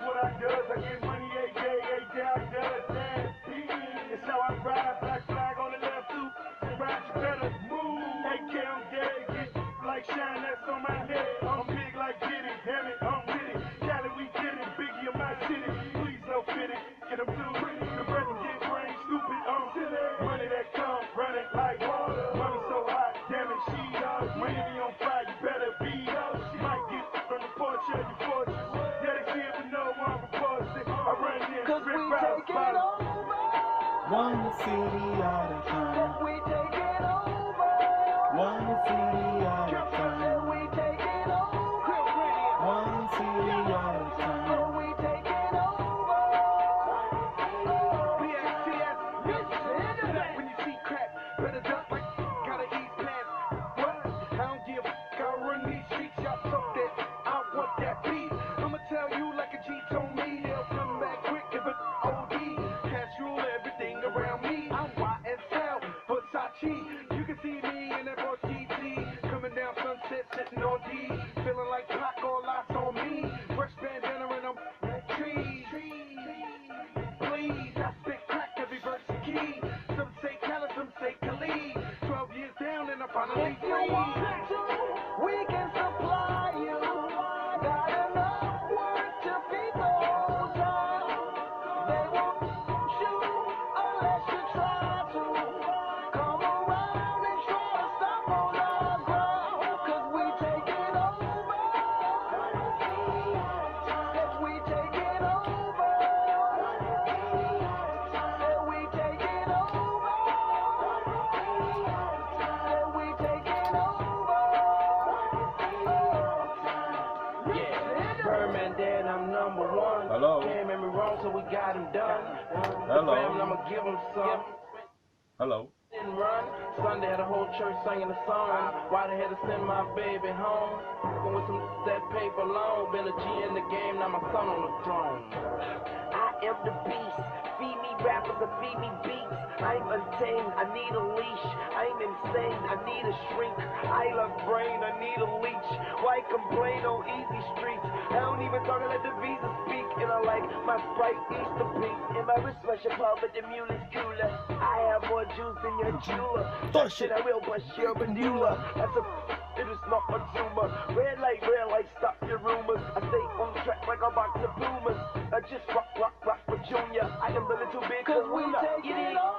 what I does. I get money every day I does. It's how I ride. Black flag on the left too. Ride, you better move. AK, I'm dead. Get like shine, that's on my head. I'm big like Diddy, damn it, I'm with it. Cali, we get it. Biggie in my city. Please don't fit it. Get them too pretty. The brother get brain stupid. Money that come running like water. Money so hot, damn it, she Miami on fire. You better be. She might get from the porch of your fortress. Yeah, they see it, but no one reports it. I run in, Cause we take it over. One city at a time. We take it over. One city at a time. We take it over. One city at a time. We take it over. BSTS, when you see crap, better duck like gotta eat past. What? I don't give a f***, I run these streets, y'all talk that. I want that beat. I'ma tell you like a G told me, they'll come back quick if it's OD. Cash rule everything around me. I'm YSL, Versace. You can see me in that boy GT, coming down Sunset, sitting on D, feeling like Pac, all eyes on me. Fresh bandana and I'm trees. Please, I spit crack every verse a key. Some say Cali, some say Khalid. 12 years down and I'm finally If you want to, we can supply you. Got enough work to feed the whole town. They won't shoot unless you try to. Come around and try to stop on our ground. Cause we take it over. Yes, we take it over. Yeah, we take it over. Yeah, we take it over. Birdman dead, I'm number one. Hello. Can't make me wrong, so we got him done. Hello. Family, I'ma give him some. Hello. Didn't run. Sunday had a whole church singing a song. Why they had to send my baby home? With some that paper long. Been a G in the game, now my son on the throne. I am the beast. Feed me rappers and feed me beats. I'm untamed, I need a leash. I'm insane, I need a shrink. I love brain, I need a leech. Why complain on easy streets? I don't even talk, I let the visa speak. And I like my Sprite Easter pink. And my wrist rush apart, but the mule is cooler. I have more juice than your jeweler. Touch it. I will bust your medulla. That's a it is not a tumor. Red light, stop your rumors. I stay on track like a box of boomers. I just rock with Junior. I am the little big Cause we kahuna. take it over.